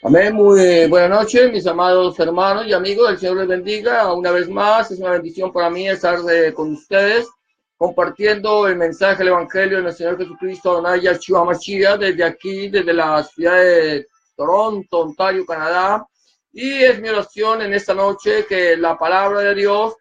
Amén, muy buenas noches, mis amados hermanos y amigos, el Señor les bendiga. Una vez más, es una bendición para mí estar con ustedes, compartiendo el mensaje del Evangelio de nuestro Señor Jesucristo, Adonai Yahshua Mashiach, desde aquí, desde la ciudad de Toronto, Ontario, Canadá. Y es mi oración en esta noche que la palabra de Dios,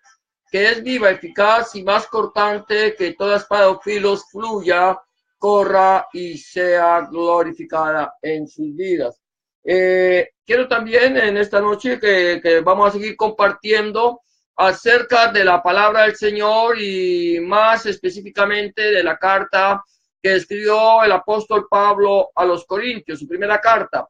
que es viva, eficaz y más cortante que toda espada de filos, fluya, corra y sea glorificada en sus vidas. Quiero también en esta noche que vamos a seguir compartiendo acerca de la palabra del Señor y más específicamente de la carta que escribió el apóstol Pablo a los Corintios, su primera carta.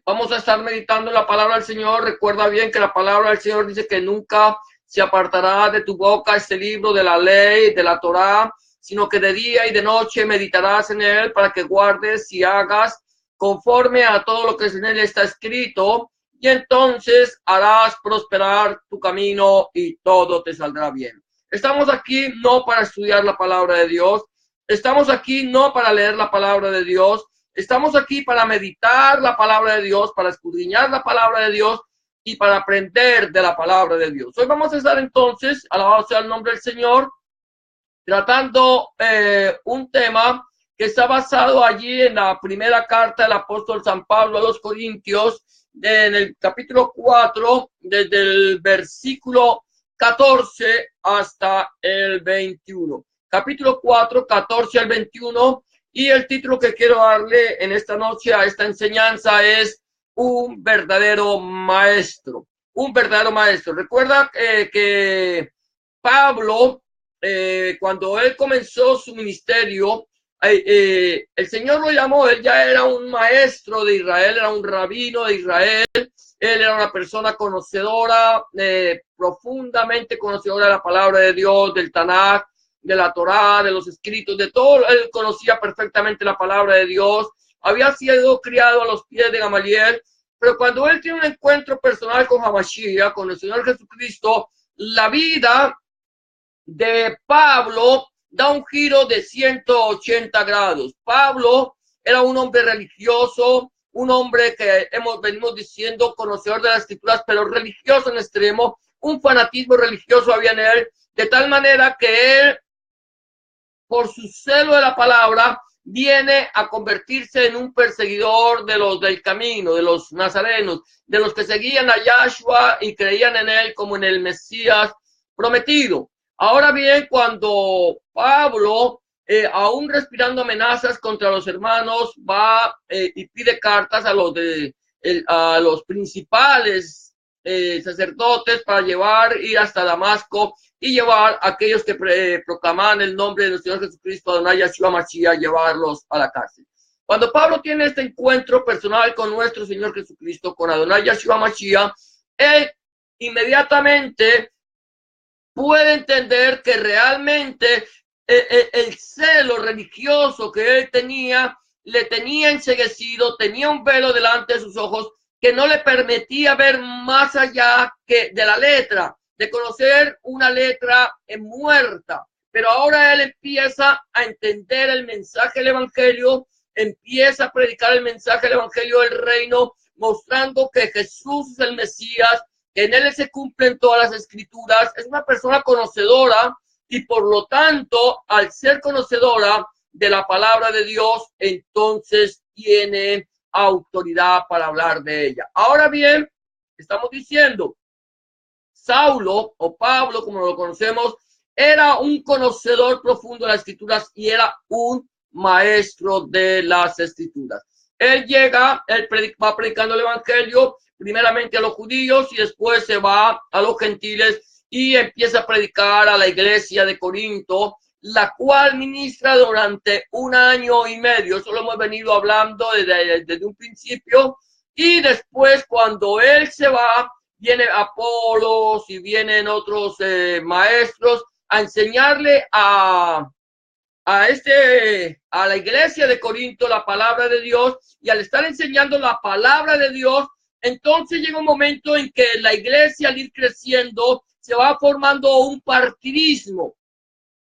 Vamos a estar meditando en la palabra del Señor. Recuerda bien que la palabra del Señor dice que nunca se apartará de tu boca este libro de la ley, de la Torá, sino que de día y de noche meditarás en él para que guardes y hagas conforme a todo lo que en él está escrito, y entonces harás prosperar tu camino y todo te saldrá bien. Estamos aquí no para estudiar la palabra de Dios, estamos aquí no para leer la palabra de Dios, estamos aquí para meditar la palabra de Dios, para escudriñar la palabra de Dios y para aprender de la palabra de Dios. Hoy vamos a estar entonces, alabado sea el nombre del Señor, tratando un tema que está basado allí en la primera carta del apóstol San Pablo a los Corintios, en el capítulo 4, desde el versículo 14 hasta el 21. Capítulo 4, 14 al 21, y el título que quiero darle en esta noche a esta enseñanza es Un verdadero maestro. Un verdadero maestro. Recuerda que Pablo, cuando él comenzó su ministerio, el Señor lo llamó, él ya era un maestro de Israel, era un rabino de Israel, él era una persona conocedora, profundamente conocedora de la palabra de Dios, del Tanakh, de la Torá, de los escritos, de todo. Él conocía perfectamente la palabra de Dios, había sido criado a los pies de Gamaliel, pero cuando él tiene un encuentro personal con Hamashiach, con el Señor Jesucristo, la vida de Pablo da un giro de 180 grados. Pablo era un hombre religioso, un hombre que venimos diciendo conocedor de las escrituras, pero religioso en extremo. Un fanatismo religioso había en él, de tal manera que él, por su celo de la palabra, viene a convertirse en un perseguidor de los del camino, de los nazarenos, de los que seguían a Yahshua y creían en él como en el Mesías prometido. Ahora bien, cuando Pablo, aún respirando amenazas contra los hermanos, va y pide cartas a los principales sacerdotes para ir hasta Damasco y llevar a aquellos que proclamaban el nombre de nuestro Señor Jesucristo, Adonai Yahshua Mashiach, llevarlos a la cárcel. Cuando Pablo tiene este encuentro personal con nuestro Señor Jesucristo, con Adonai Yahshua Mashiach, él inmediatamente puede entender que realmente el celo religioso que él tenía, le tenía enceguecido, tenía un velo delante de sus ojos que no le permitía ver más allá que de la letra, de conocer una letra muerta. Pero ahora él empieza a entender el mensaje del Evangelio, empieza a predicar el mensaje del Evangelio del reino, mostrando que Jesús es el Mesías, que en él se cumplen todas las escrituras. Es una persona conocedora y por lo tanto, al ser conocedora de la palabra de Dios, entonces tiene autoridad para hablar de ella. Ahora bien, estamos diciendo, Saulo o Pablo, como lo conocemos, era un conocedor profundo de las escrituras y era un maestro de las escrituras. Él llega, él va predicando el evangelio, primeramente a los judíos y después se va a los gentiles y empieza a predicar a la iglesia de Corinto, la cual ministra durante 1 año y medio. Eso lo hemos venido hablando desde un principio. Y después, cuando él se va, viene Apolos y vienen otros maestros a enseñarle a la iglesia de Corinto la palabra de Dios. Y al estar enseñando la palabra de Dios, entonces llega un momento en que la iglesia, al ir creciendo, se va formando un partidismo.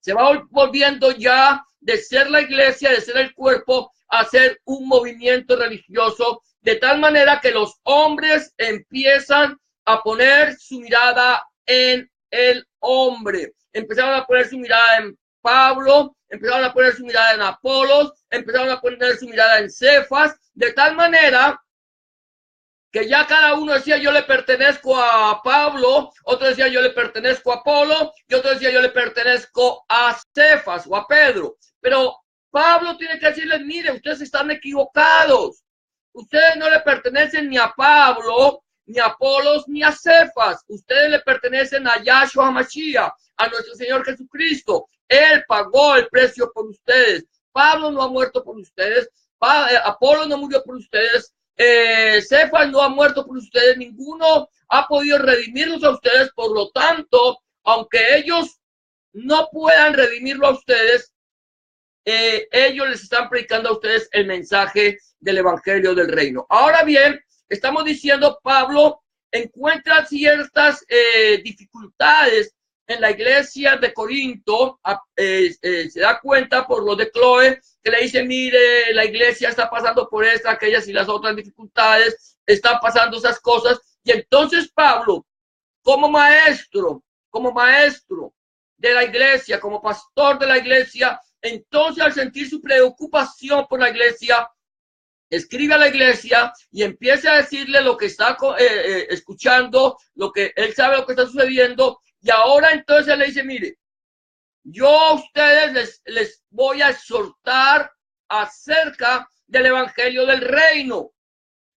Se va volviendo ya de ser la iglesia, de ser el cuerpo, a ser un movimiento religioso, de tal manera que los hombres empiezan a poner su mirada en el hombre. Empezaron a poner su mirada en Pablo, empezaron a poner su mirada en Apolos, empezaron a poner su mirada en Cefas, de tal manera que ya cada uno decía yo le pertenezco a Pablo, otro decía yo le pertenezco a Apolo, y otro decía yo le pertenezco a Cefas o a Pedro. Pero Pablo tiene que decirles, mire, ustedes están equivocados. Ustedes no le pertenecen ni a Pablo, ni a Apolos, ni a Cefas. Ustedes le pertenecen a Yahshua HaMashiach, a nuestro Señor Jesucristo. Él pagó el precio por ustedes. Pablo no ha muerto por ustedes. Apolo no murió por ustedes. Cefas no ha muerto por ustedes. Ninguno ha podido redimirlos a ustedes. Por lo tanto, aunque ellos no puedan redimirlo a ustedes, ellos les están predicando a ustedes el mensaje del evangelio del reino. Ahora bien, estamos diciendo, Pablo encuentra ciertas dificultades en la iglesia de Corinto. Se da cuenta por lo de Chloe, que le dice, mire, la iglesia está pasando por esta, aquellas y las otras dificultades, están pasando esas cosas. Y entonces Pablo, como maestro de la iglesia, como pastor de la iglesia, entonces al sentir su preocupación por la iglesia, escribe a la iglesia y empieza a decirle lo que está escuchando, lo que él sabe, lo que está sucediendo. Y ahora entonces le dice, mire, yo a ustedes les voy a exhortar acerca del evangelio del reino,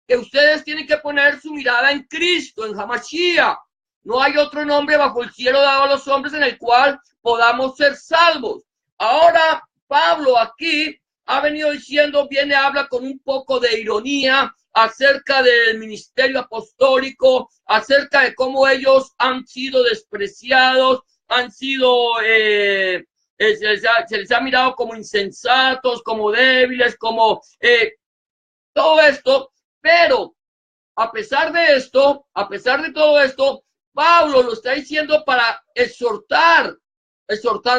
que ustedes tienen que poner su mirada en Cristo, en Hamashiach. No hay otro nombre bajo el cielo dado a los hombres en el cual podamos ser salvos. Ahora, Pablo aquí ha venido diciendo, habla con un poco de ironía acerca del ministerio apostólico, acerca de cómo ellos han sido despreciados, han sido, se les ha mirado como insensatos, como débiles, como todo esto. Pero a pesar de esto, a pesar de todo esto, Pablo lo está diciendo para exhortar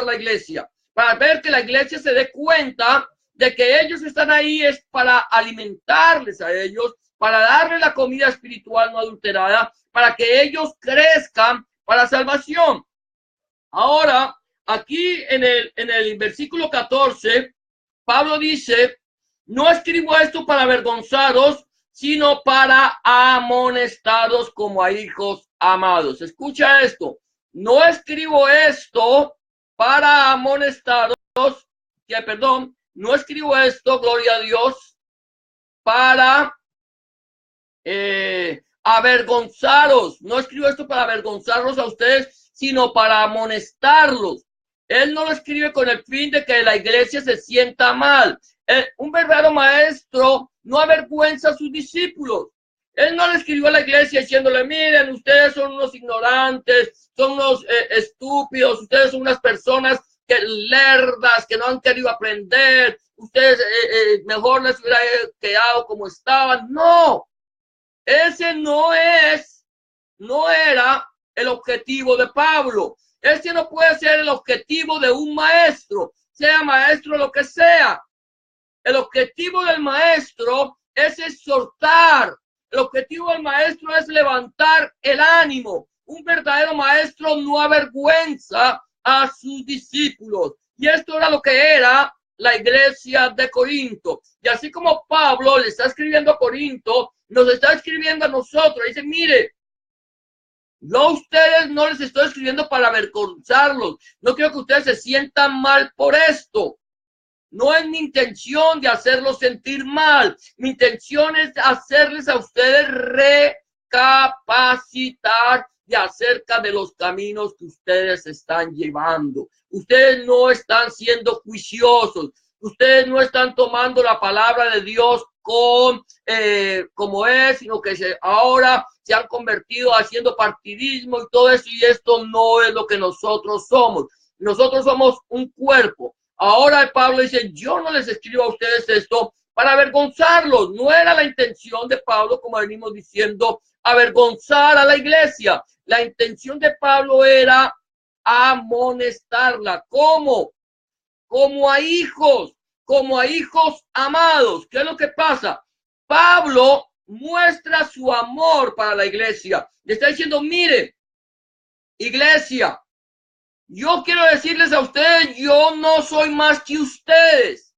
la iglesia, para ver que la iglesia se dé cuenta de que ellos están ahí es para alimentarles a ellos, para darles la comida espiritual no adulterada, para que ellos crezcan para salvación. Ahora, aquí en el versículo 14, Pablo dice, no escribo esto para avergonzaros, sino para amonestaros como a hijos amados. Escucha esto, no escribo esto para amonestaros, no escribo esto, gloria a Dios, para avergonzaros. No escribo esto para avergonzarlos a ustedes, sino para amonestarlos. Él no lo escribe con el fin de que la iglesia se sienta mal. Un verdadero maestro no avergüenza a sus discípulos. Él no le escribió a la iglesia diciéndole, miren, ustedes son unos ignorantes, son unos estúpidos, ustedes son unas personas lerdas, que no han querido aprender, ustedes mejor les hubiera quedado como estaban. No, ese no era el objetivo de Pablo. Ese no puede ser el objetivo de un maestro, sea maestro lo que sea. El objetivo del maestro es exhortar. El objetivo del maestro es levantar el ánimo. Un verdadero maestro no avergüenza a sus discípulos. Y esto era lo que era la iglesia de Corinto. Y así como Pablo le está escribiendo a Corinto, nos está escribiendo a nosotros. Dice, mire, yo a ustedes no les estoy escribiendo para avergonzarlos. No quiero que ustedes se sientan mal por esto. No es mi intención de hacerlos sentir mal. Mi intención es hacerles a ustedes recapacitar de acerca de los caminos que ustedes están llevando. Ustedes no están siendo juiciosos. Ustedes no están tomando la palabra de Dios como es, sino que ahora se han convertido haciendo partidismo y todo eso, y esto no es lo que nosotros somos. Nosotros somos un cuerpo. Ahora Pablo dice, yo no les escribo a ustedes esto para avergonzarlos. No era la intención de Pablo, como venimos diciendo, avergonzar a la iglesia. La intención de Pablo era amonestarla. ¿Cómo? Como a hijos amados. ¿Qué es lo que pasa? Pablo muestra su amor para la iglesia. Le está diciendo, mire, iglesia, yo quiero decirles a ustedes, yo no soy más que ustedes.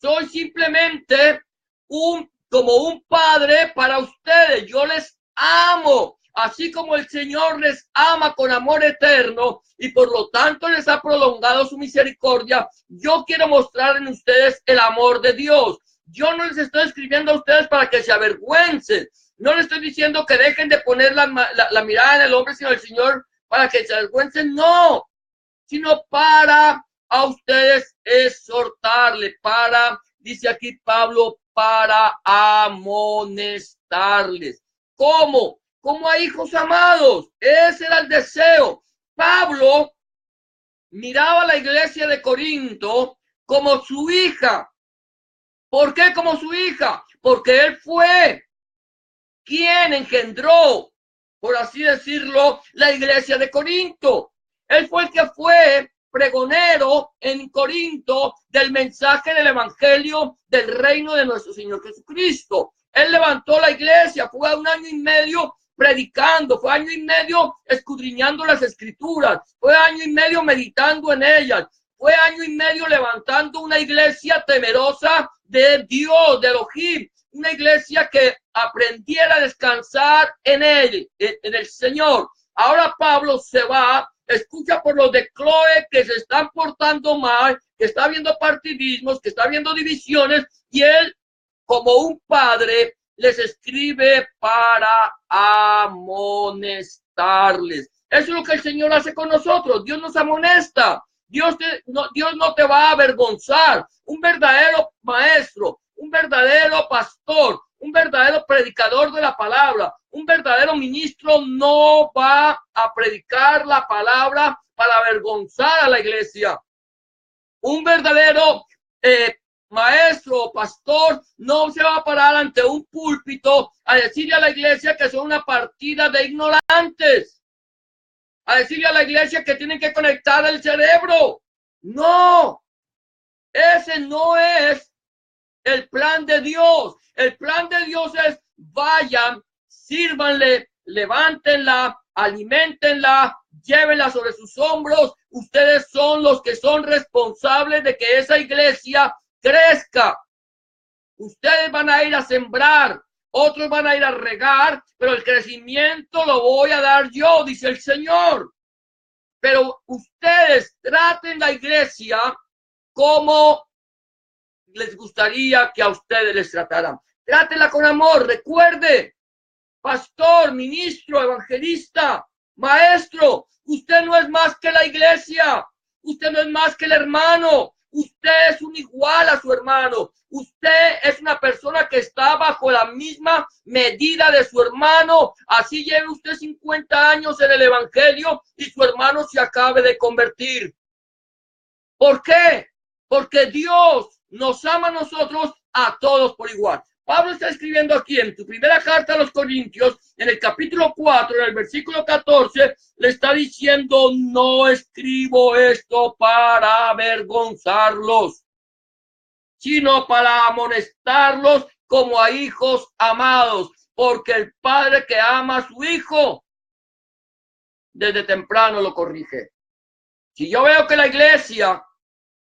Soy simplemente como un padre para ustedes. Yo les amo, así como el Señor les ama con amor eterno y por lo tanto les ha prolongado su misericordia. Yo quiero mostrar en ustedes el amor de Dios. Yo no les estoy escribiendo a ustedes para que se avergüencen. No les estoy diciendo que dejen de poner la mirada en el hombre, sino el Señor, para que se avergüencen. No, sino para a ustedes exhortarle, dice aquí Pablo, para amonestarles. ¿Cómo? Como a hijos amados. Ese era el deseo. Pablo miraba a la iglesia de Corinto como su hija. ¿Por qué como su hija? Porque él fue quien engendró, por así decirlo, la iglesia de Corinto. Él fue el que fue pregonero en Corinto del mensaje del evangelio del reino de nuestro Señor Jesucristo. Él levantó la iglesia, fue 1 año y medio predicando, fue 1 año y medio escudriñando las escrituras, fue 1 año y medio meditando en ellas, fue 1 año y medio levantando una iglesia temerosa de Dios, de Elohim, una iglesia que aprendiera a descansar en él, en el Señor. Ahora Pablo se va, escucha por los de Cloé que se están portando mal, que está habiendo partidismos, que está habiendo divisiones, y él, como un padre, les escribe para amonestarles. Eso es lo que el Señor hace con nosotros. Dios nos amonesta. Dios no te va a avergonzar. Un verdadero maestro, un verdadero pastor, un verdadero predicador de la palabra, un verdadero ministro no va a predicar la palabra para avergonzar a la iglesia. Un verdadero maestro o pastor no se va a parar ante un púlpito a decirle a la iglesia que son una partida de ignorantes, a decirle a la iglesia que tienen que conectar el cerebro. No, ese no es el plan de Dios. El plan de Dios es vayan, sírvanle, levántenla, aliméntenla, llévenla sobre sus hombros. Ustedes son los que son responsables de que esa iglesia crezca. Ustedes van a ir a sembrar, otros van a ir a regar, pero el crecimiento lo voy a dar yo, dice el Señor. Pero ustedes traten la iglesia como les gustaría que a ustedes les trataran. Trátenla con amor. Recuerde, pastor, ministro, evangelista, maestro, usted no es más que la iglesia. Usted no es más que el hermano. Usted es un igual a su hermano. Usted es una persona que está bajo la misma medida de su hermano. Así lleve usted 50 años en el evangelio y su hermano se acabe de convertir. ¿Por qué? Porque Dios nos ama a nosotros a todos por igual. Pablo está escribiendo aquí en su primera carta a los Corintios, en el capítulo 4, en el versículo 14, le está diciendo, no escribo esto para avergonzarlos, sino para amonestarlos como a hijos amados, porque el padre que ama a su hijo, desde temprano lo corrige. Si yo veo que la iglesia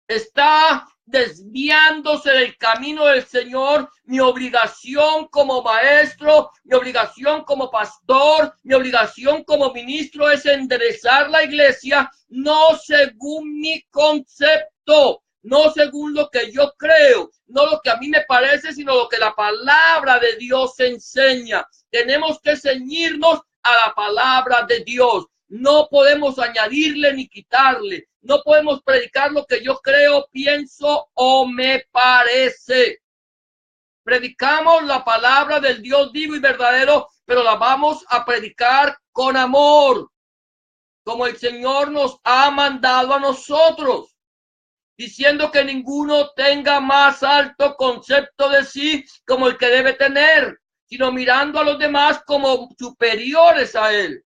está desviándose del camino del Señor, mi obligación como maestro, mi obligación como pastor, mi obligación como ministro es enderezar la iglesia, no según mi concepto, no según lo que yo creo, no lo que a mí me parece, sino lo que la palabra de Dios enseña. Tenemos que ceñirnos a la palabra de Dios. No podemos añadirle ni quitarle. No podemos predicar lo que yo creo, pienso o me parece. Predicamos la palabra del Dios vivo y verdadero, pero la vamos a predicar con amor, como el Señor nos ha mandado a nosotros, diciendo que ninguno tenga más alto concepto de sí como el que debe tener, sino mirando a los demás como superiores a él.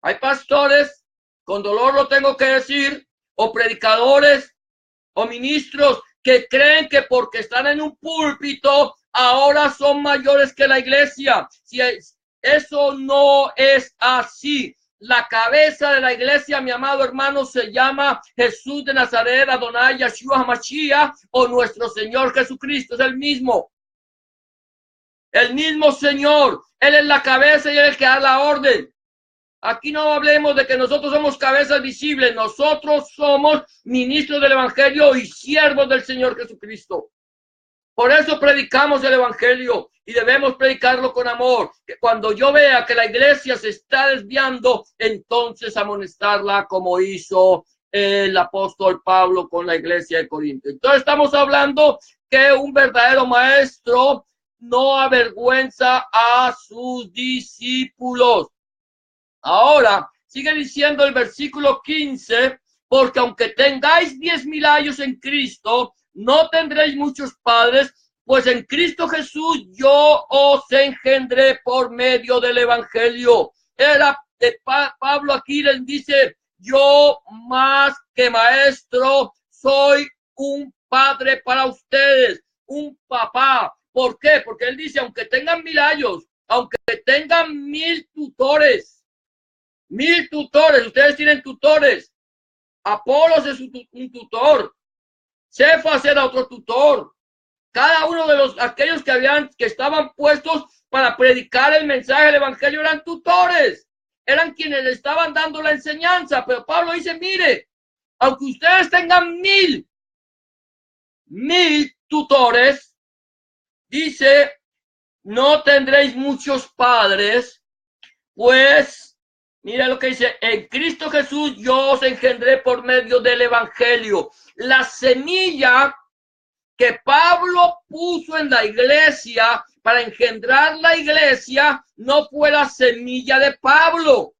Hay pastores, con dolor lo tengo que decir, o predicadores, o ministros que creen que porque están en un púlpito ahora son mayores que la iglesia. Si eso no es así. La cabeza de la iglesia, mi amado hermano, se llama Jesús de Nazaret, Adonai Yeshua HaMashiach, o nuestro Señor Jesucristo. Es el mismo Señor. Él es la cabeza y él es el que da la orden. Aquí no hablemos de que nosotros somos cabezas visibles. Nosotros somos ministros del evangelio y siervos del Señor Jesucristo. Por eso predicamos el evangelio y debemos predicarlo con amor. Que cuando yo vea que la iglesia se está desviando, entonces amonestarla como hizo el apóstol Pablo con la iglesia de Corinto. Entonces estamos hablando que un verdadero maestro no avergüenza a sus discípulos. Ahora, sigue diciendo el versículo 15, porque aunque tengáis 10,000 años en Cristo, no tendréis muchos padres, pues en Cristo Jesús yo os engendré por medio del evangelio. Era de Pablo aquí les dice, yo más que maestro soy un padre para ustedes, un papá. ¿Por qué? Porque él dice, aunque tengan 1,000 años, aunque tengan 1,000 tutores, 1,000 tutores, ustedes tienen tutores. Apolos es un tutor. Cefas era otro tutor. Cada uno de aquellos que estaban puestos para predicar el mensaje del evangelio eran tutores. Eran quienes le estaban dando la enseñanza. Pero Pablo dice, mire, aunque ustedes tengan 1,000 tutores, dice, no tendréis muchos padres, pues mira lo que dice, en Cristo Jesús yo os engendré por medio del evangelio. La semilla que Pablo puso en la iglesia para engendrar la iglesia no fue la semilla de Pablo.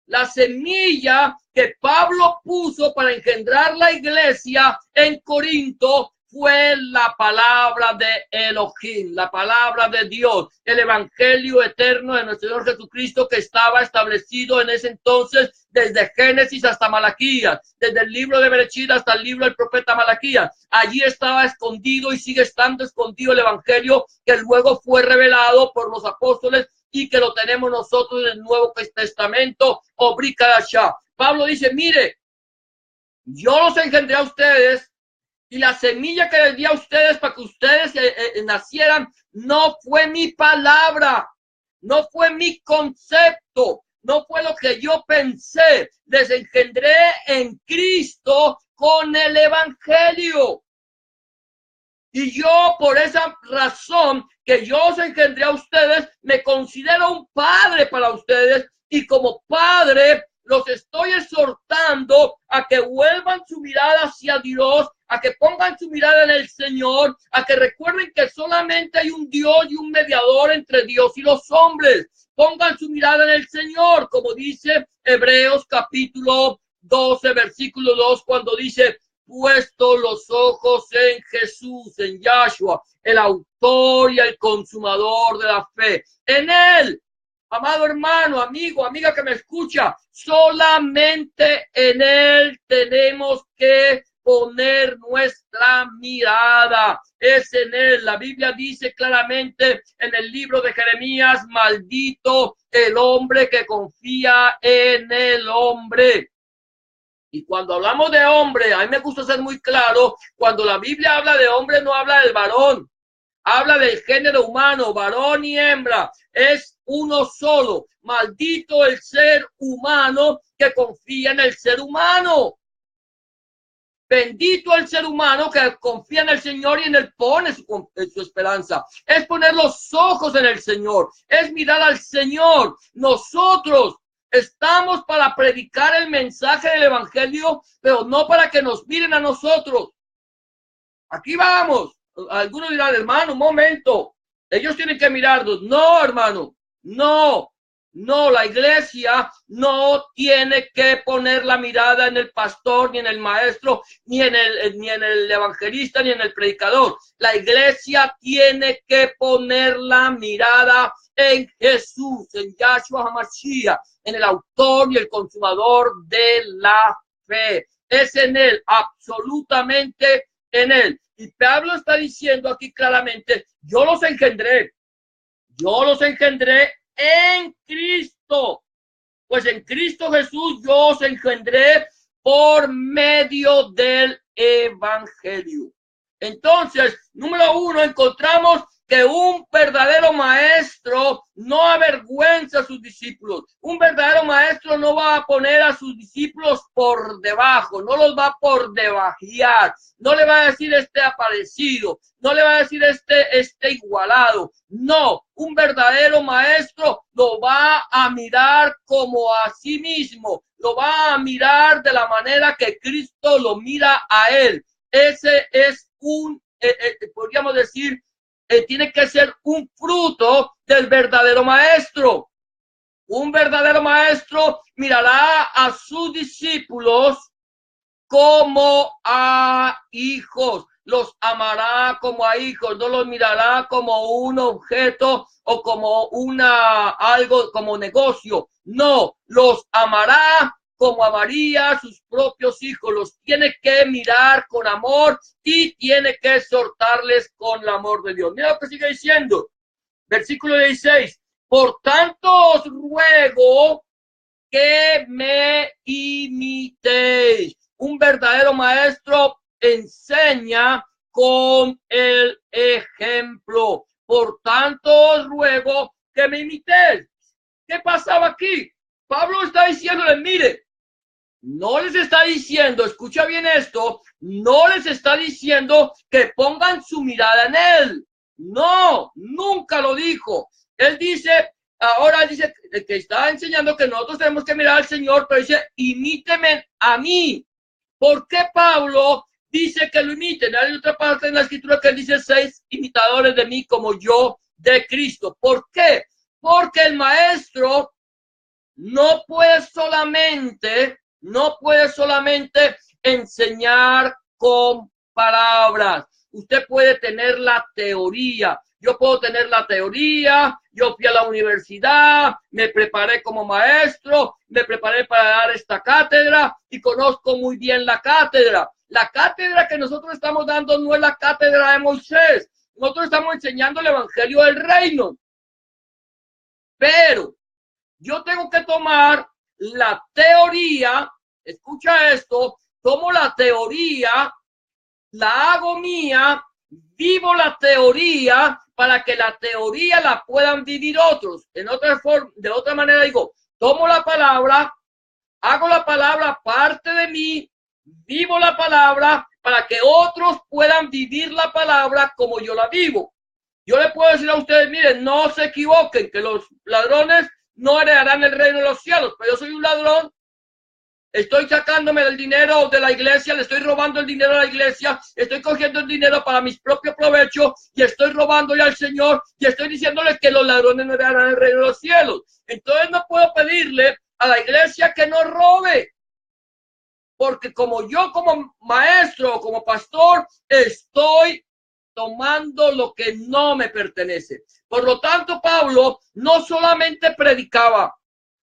La semilla que Pablo puso para engendrar la iglesia en Corinto fue la palabra de Elohim, la palabra de Dios, el evangelio eterno de nuestro Señor Jesucristo que estaba establecido en ese entonces desde Génesis hasta Malaquías, desde el libro de Berechit hasta el libro del profeta Malaquías. Allí estaba escondido y sigue estando escondido el evangelio que luego fue revelado por los apóstoles y que lo tenemos nosotros en el Nuevo Testamento, Obri Kadashah. Pablo dice, mire, yo los engendré a ustedes y la semilla que les di a ustedes para que ustedes nacieran no fue mi palabra, no fue mi concepto, no fue lo que yo pensé. Les engendré en Cristo con el evangelio. Y yo, por esa razón que yo os engendré a ustedes, me considero un padre para ustedes y como padre los estoy exhortando a que vuelvan su mirada hacia Dios, a que pongan su mirada en el Señor, a que recuerden que solamente hay un Dios y un mediador entre Dios y los hombres. Pongan su mirada en el Señor, como dice Hebreos capítulo 12, versículo 2, cuando dice, puesto los ojos en Jesús, en Yahshua, el autor y el consumador de la fe. En él, amado hermano, amigo, amiga que me escucha, solamente en él tenemos que poner nuestra mirada. Es en él. La Biblia dice claramente en el libro de Jeremías, maldito el hombre que confía en el hombre. Y cuando hablamos de hombre, a mí me gusta ser muy claro, cuando la Biblia habla de hombre no habla del varón, habla del género humano, varón y hembra, es uno solo. Maldito el ser humano que confía en el ser humano. Bendito el ser humano que confía en el Señor y en él pone su esperanza. Es poner los ojos en el Señor, es mirar al Señor. Nosotros estamos para predicar el mensaje del evangelio, pero no para que nos miren a nosotros. Aquí vamos. Algunos dirán, hermano, un momento. Ellos tienen que mirarnos. No, hermano. No. No, la iglesia no tiene que poner la mirada en el pastor, ni en el maestro, ni en el evangelista, ni en el predicador. La iglesia tiene que poner la mirada en Jesús, en Yahshua HaMashiach, en el autor y el consumador de la fe. Es en él, absolutamente en él. Y Pablo está diciendo aquí claramente, yo los engendré en Cristo. Pues en Cristo Jesús yo os engendré por medio del evangelio. Entonces, número uno, encontramos que un verdadero maestro no avergüenza a sus discípulos. Un verdadero maestro no va a poner a sus discípulos por debajo, no los va por debajear, no le va a decir aparecido, no le va a decir igualado. No, un verdadero maestro lo va a mirar como a sí mismo, lo va a mirar de la manera que Cristo lo mira a él. Ese es podríamos decir, tiene que ser un fruto del verdadero maestro. Un verdadero maestro mirará a sus discípulos como a hijos, los amará como a hijos, no los mirará como un objeto o como algo como negocio. No, los amará como amaría a sus propios hijos, los tiene que mirar con amor y tiene que exhortarles con el amor de Dios. Mira lo que sigue diciendo, versículo 16, por tanto os ruego que me imitéis. Un verdadero maestro enseña con el ejemplo. Por tanto os ruego que me imitéis. ¿Qué pasaba aquí? Pablo está diciéndole, mire, no les está diciendo, escucha bien esto, no les está diciendo que pongan su mirada en él. No, nunca lo dijo. Él dice, ahora dice que está enseñando que nosotros tenemos que mirar al Señor, pero dice, imíteme a mí. ¿Por qué Pablo dice que lo imiten? Hay otra parte en la escritura que dice 6 imitadores de mí como yo de Cristo. ¿Por qué? Porque el maestro no puede solamente enseñar con palabras. Usted puede tener la teoría. Yo puedo tener la teoría, yo fui a la universidad, me preparé como maestro, me preparé para dar esta cátedra y conozco muy bien la cátedra. La cátedra que nosotros estamos dando no es la cátedra de Moisés. Nosotros estamos enseñando el evangelio del reino. Pero yo tengo que tomar la teoría, escucha esto, tomo la teoría, la hago mía, vivo la teoría para que la teoría la puedan vivir otros. De otra manera digo, tomo la palabra, hago la palabra parte de mí, vivo la palabra para que otros puedan vivir la palabra como yo la vivo. Yo le puedo decir a ustedes, miren, no se equivoquen, que los ladrones no heredarán el reino de los cielos, pero yo soy un ladrón, estoy sacándome del dinero de la iglesia, le estoy robando el dinero a la iglesia, estoy cogiendo el dinero para mis propios provechos y estoy robándole al Señor y estoy diciéndole que los ladrones no heredarán el reino de los cielos. Entonces no puedo pedirle a la iglesia que no robe, porque como yo como maestro, como pastor, estoy tomando lo que no me pertenece. Por lo tanto, Pablo no solamente predicaba,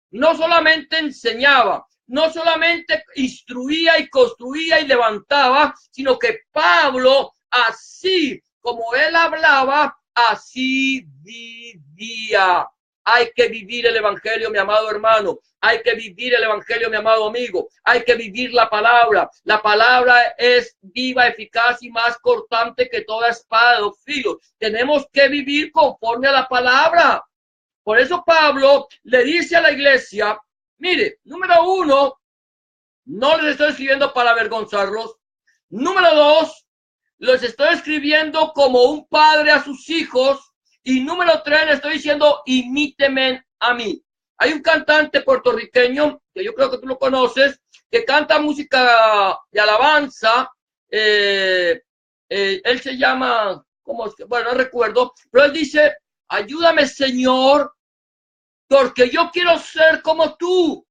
no solamente enseñaba, no solamente instruía y construía y levantaba, sino que Pablo, así como él hablaba, así vivía. Hay que vivir el evangelio, mi amado hermano. Hay que vivir el evangelio, mi amado amigo. Hay que vivir la palabra. La palabra es viva, eficaz y más cortante que toda espada de dos filos. Tenemos que vivir conforme a la palabra. Por eso Pablo le dice a la iglesia, mire, número uno, no les estoy escribiendo para avergonzarlos. Número dos, los estoy escribiendo como un padre a sus hijos. Y número 3, le estoy diciendo, imíteme a mí. Hay un cantante puertorriqueño, que yo creo que tú lo conoces, que canta música de alabanza. Él se llama, ¿cómo es que? Bueno, no recuerdo, pero él dice, ayúdame, Señor, Porque yo quiero ser como tú.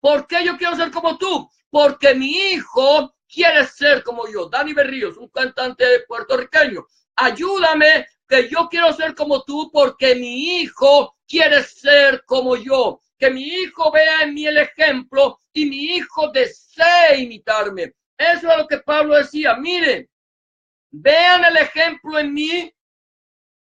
¿Por qué yo quiero ser como tú? Porque mi hijo quiere ser como yo. Dani Berríos, un cantante puertorriqueño. Ayúdame, que yo quiero ser como tú porque mi hijo quiere ser como yo. Que mi hijo vea en mí el ejemplo y mi hijo desee imitarme. Eso es lo que Pablo decía. Miren, vean el ejemplo en mí,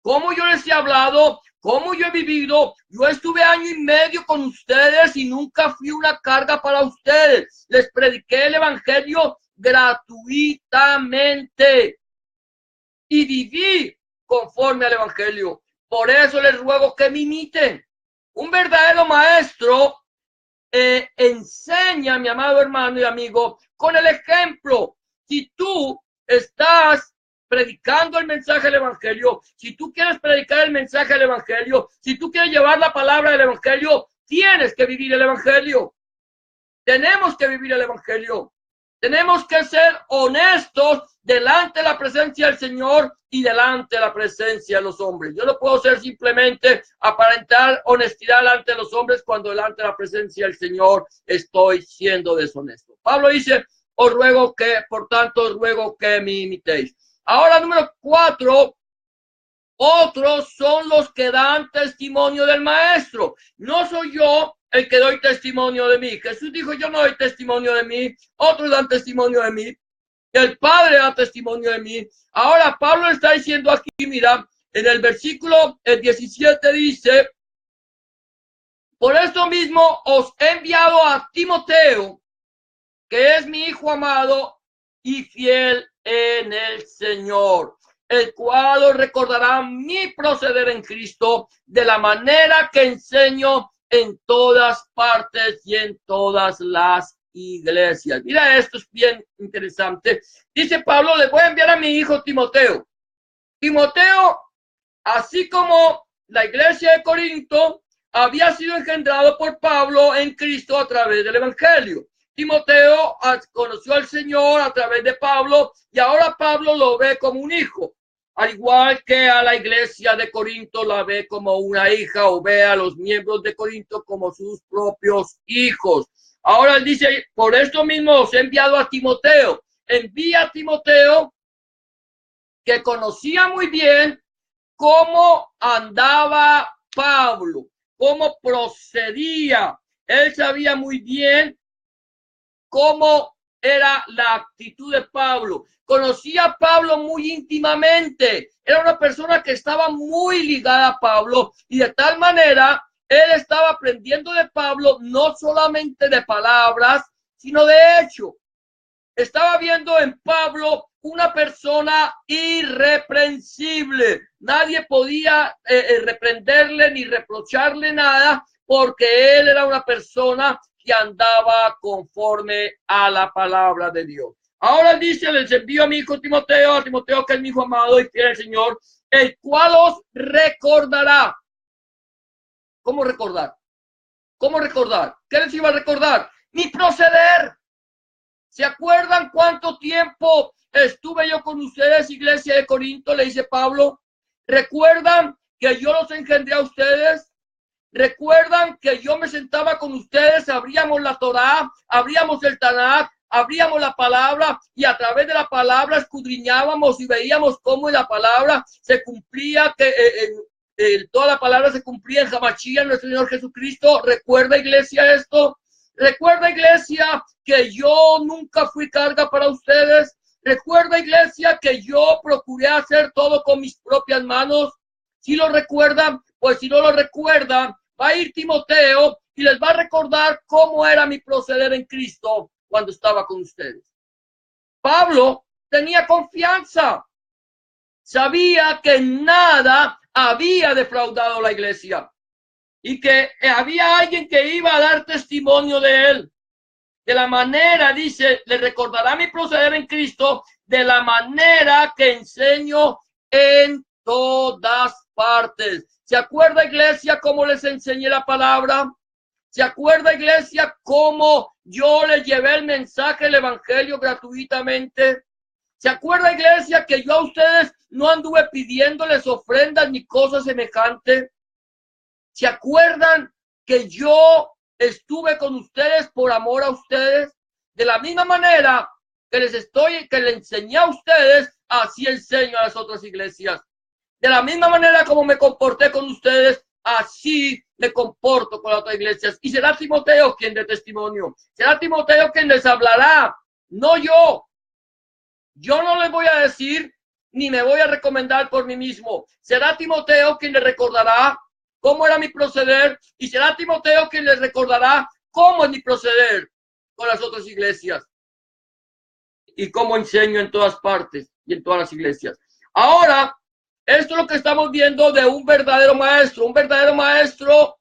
cómo yo les he hablado, cómo yo he vivido. Yo estuve 1 año y medio con ustedes y nunca fui una carga para ustedes. Les prediqué el evangelio gratuitamente y viví conforme al evangelio. Por eso les ruego que me imiten. Un verdadero maestro enseña, mi amado hermano y amigo, con el ejemplo. Si tú estás predicando el mensaje del evangelio, si tú quieres predicar el mensaje del evangelio, si tú quieres llevar la palabra del evangelio, tienes que vivir el evangelio. Tenemos que vivir el evangelio. Tenemos que ser honestos delante de la presencia del Señor y delante de la presencia de los hombres. Yo no puedo ser simplemente aparentar honestidad delante de los hombres cuando delante de la presencia del Señor estoy siendo deshonesto. Pablo dice, os ruego que, por tanto, os ruego que me imitéis. Ahora, número 4, otros son los que dan testimonio del maestro. No soy yo el que doy testimonio de mí. Jesús dijo, yo no doy testimonio de mí, otros dan testimonio de mí. El Padre da testimonio de mí. Ahora Pablo está diciendo aquí, mira, en el versículo 17 dice, por esto mismo os he enviado a Timoteo, que es mi hijo amado y fiel en el Señor, el cual os recordará mi proceder en Cristo de la manera que enseño en todas partes y en todas las iglesias. Mira, esto es bien interesante. Dice Pablo, le voy a enviar a mi hijo Timoteo. Timoteo, así como la iglesia de Corinto, había sido engendrado por Pablo en Cristo a través del evangelio. Timoteo conoció al Señor a través de Pablo y ahora Pablo lo ve como un hijo, al igual que a la iglesia de Corinto la ve como una hija o ve a los miembros de Corinto como sus propios hijos. Ahora él dice, por esto mismo os he enviado a Timoteo. Envía a Timoteo, que conocía muy bien cómo andaba Pablo, cómo procedía. Él sabía muy bien cómo era la actitud de Pablo. Conocía a Pablo muy íntimamente. Era una persona que estaba muy ligada a Pablo y de tal manera él estaba aprendiendo de Pablo no solamente de palabras, sino de hecho. Estaba viendo en Pablo una persona irreprensible. Nadie podía reprenderle ni reprocharle nada porque él era una persona que andaba conforme a la palabra de Dios. Ahora dice, les envío a mi hijo Timoteo, a Timoteo que es mi hijo amado y fiel al Señor, el cual os recordará. ¿Cómo recordar? ¿Cómo recordar? ¿Qué les iba a recordar? Mi proceder. ¿Se acuerdan cuánto tiempo estuve yo con ustedes, iglesia de Corinto? Le dice Pablo. ¿Recuerdan que yo los engendré a ustedes? ¿Recuerdan que yo me sentaba con ustedes, abríamos la Torá, abríamos el Tanakh, abríamos la palabra y a través de la palabra escudriñábamos y veíamos cómo en la palabra se cumplía, que toda la palabra se cumplía en Hamashíach, nuestro Señor Jesucristo? ¿Recuerda, iglesia, esto? Recuerda, iglesia, que yo nunca fui carga para ustedes. Recuerda, iglesia, que yo procuré hacer todo con mis propias manos. Si lo recuerdan, pues si no lo recuerdan, va a ir Timoteo y les va a recordar cómo era mi proceder en Cristo cuando estaba con ustedes. Pablo tenía confianza. Sabía que nada había defraudado a la iglesia y que había alguien que iba a dar testimonio de él. De la manera, dice, le recordará mi proceder en Cristo, de la manera que enseño en todas partes. ¿Se acuerda, iglesia, cómo les enseñé la palabra? ¿Se acuerda, iglesia, cómo yo les llevé el mensaje, el evangelio gratuitamente? ¿Se acuerda, iglesia, que yo a ustedes no anduve pidiéndoles ofrendas ni cosas semejantes? ¿Se acuerdan que yo estuve con ustedes por amor a ustedes? De la misma manera que les enseñé a ustedes, así enseño a las otras iglesias. De la misma manera como me comporté con ustedes, así me comporto con las otras iglesias. Y será Timoteo quien dé testimonio. Será Timoteo quien les hablará, no yo. Yo no les voy a decir ni me voy a recomendar por mí mismo. Será Timoteo quien les recordará cómo era mi proceder, y será Timoteo quien les recordará cómo es mi proceder con las otras iglesias y cómo enseño en todas partes y en todas las iglesias. Ahora, esto es lo que estamos viendo de un verdadero maestro. Un verdadero maestro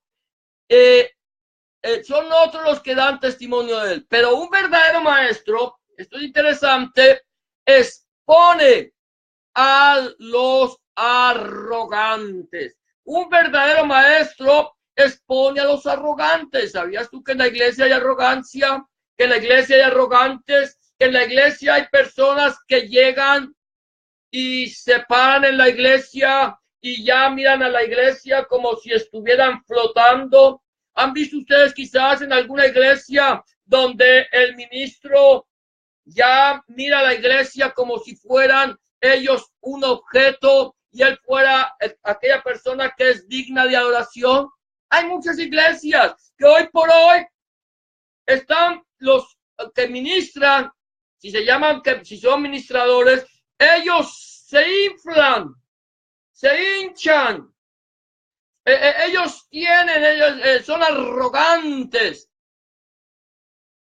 son otros los que dan testimonio de él, pero un verdadero maestro, esto es interesante, expone a los arrogantes. Un verdadero maestro expone a los arrogantes. ¿Sabías tú que en la iglesia hay arrogancia? Que en la iglesia hay arrogantes, que en la iglesia hay personas que llegan y se paran en la iglesia y ya miran a la iglesia como si estuvieran flotando. ¿Han visto ustedes quizás en alguna iglesia donde el ministro ya mira a la iglesia como si fueran ellos un objeto y él fuera aquella persona que es digna de adoración? Hay muchas iglesias que hoy por hoy están los que ministran, si son ministradores, ellos se inflan, se hinchan, ellos son arrogantes,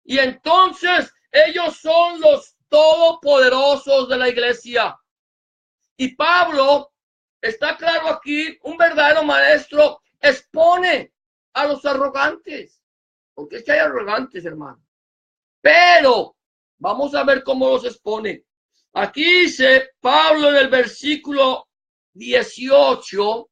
y entonces ellos son los todopoderosos de la iglesia. Y Pablo está claro aquí, un verdadero maestro expone a los arrogantes, porque es que hay arrogantes, hermano. Pero vamos a ver cómo los expone. Aquí dice Pablo en el versículo 18.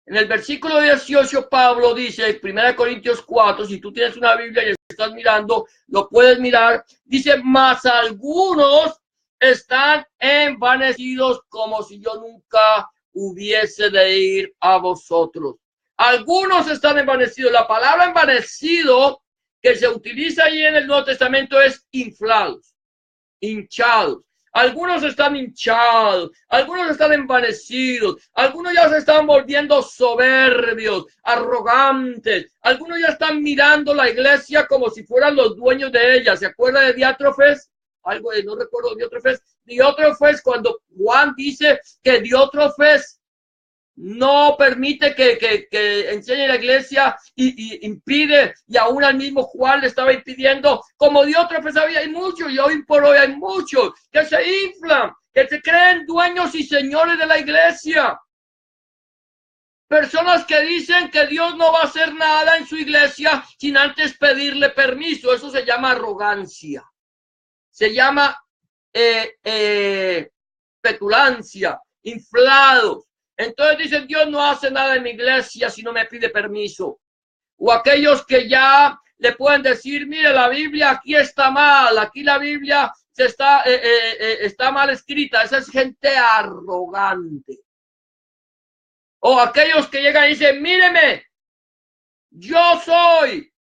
En el versículo 18, Pablo dice, 1 Corintios 4, si tú tienes una Biblia y estás mirando, lo puedes mirar. Dice, mas algunos están envanecidos como si yo nunca hubiese de ir a vosotros. Algunos están envanecidos. La palabra envanecido que se utiliza ahí en el Nuevo Testamento es inflados, hinchados. Algunos están hinchados, algunos están envanecidos, algunos ya se están volviendo soberbios, arrogantes, algunos ya están mirando la iglesia como si fueran los dueños de ella. ¿Se acuerda de Diótrefes? Algo de, no recuerdo, Diótrefes, cuando Juan dice que Diótrefes no permite que enseñe la iglesia y impide, y aún al mismo Juan le estaba impidiendo, como Diótrefes había, hay muchos, y hoy por hoy hay muchos que se inflan, que se creen dueños y señores de la iglesia. Personas que dicen que Dios no va a hacer nada en su iglesia sin antes pedirle permiso. Eso se llama arrogancia. Se llama petulancia, inflados. Entonces dicen, Dios no hace nada en mi iglesia si no me pide permiso. O aquellos que ya le pueden decir, mire, la Biblia aquí está mal, aquí la Biblia está mal escrita. Esa es gente arrogante. O aquellos que llegan y dicen, míreme, yo soy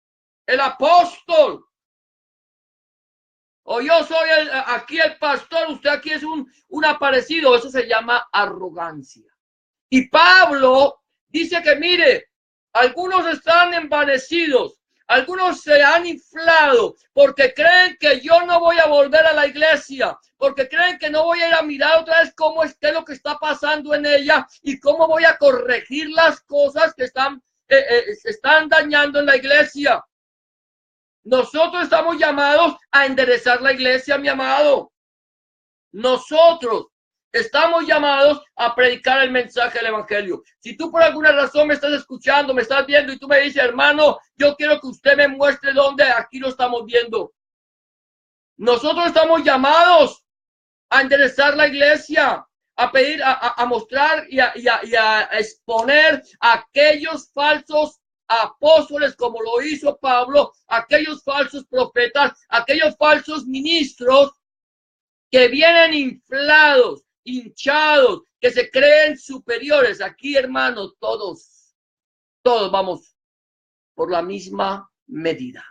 el apóstol. O yo soy aquí el pastor, usted aquí es un aparecido. Eso se llama arrogancia. Y Pablo dice que, mire, algunos están envanecidos, algunos se han inflado porque creen que yo no voy a volver a la iglesia, porque creen que no voy a ir a mirar otra vez cómo es lo que está pasando en ella y cómo voy a corregir las cosas que se están dañando en la iglesia. Nosotros estamos llamados a enderezar la iglesia, mi amado. Nosotros estamos llamados a predicar el mensaje del evangelio. Si tú por alguna razón me estás escuchando, me estás viendo y tú me dices, hermano, yo quiero que usted me muestre dónde, aquí lo estamos viendo. Nosotros estamos llamados a enderezar la iglesia, a pedir, a mostrar y a exponer a aquellos falsos apóstoles, como lo hizo Pablo, aquellos falsos profetas, aquellos falsos ministros que vienen inflados, hinchados, que se creen superiores. Aquí, hermanos, todos vamos por la misma medida.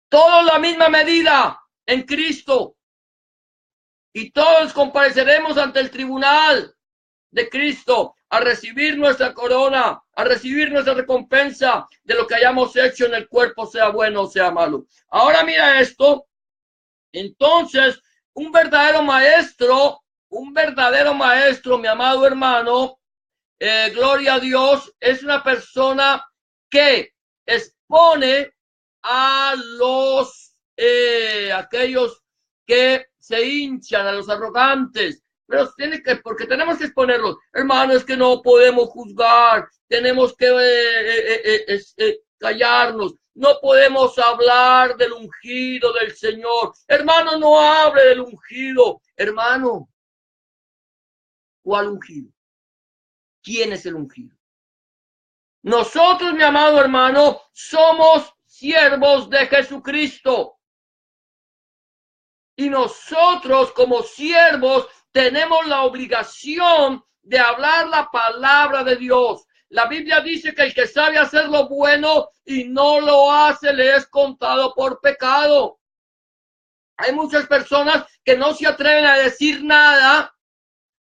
Todos la misma medida en Cristo. Y todos compareceremos ante el tribunal de Cristo a recibir nuestra corona, a recibir nuestra recompensa de lo que hayamos hecho en el cuerpo, sea bueno o sea malo. Ahora mira esto. Entonces, un verdadero maestro, mi amado hermano, gloria a Dios, es una persona que expone a los aquellos que se hinchan, a los arrogantes, pero porque tenemos que exponerlos. Hermano, es que no podemos juzgar, tenemos que callarnos, no podemos hablar del ungido del Señor. Hermano, no hable del ungido. Hermano, ¿cuál ungido? ¿Quién es el ungido? Nosotros, mi amado hermano, somos siervos de Jesucristo. Y nosotros, como siervos, tenemos la obligación de hablar la palabra de Dios. La Biblia dice que el que sabe hacer lo bueno y no lo hace, le es contado por pecado. Hay muchas personas que no se atreven a decir nada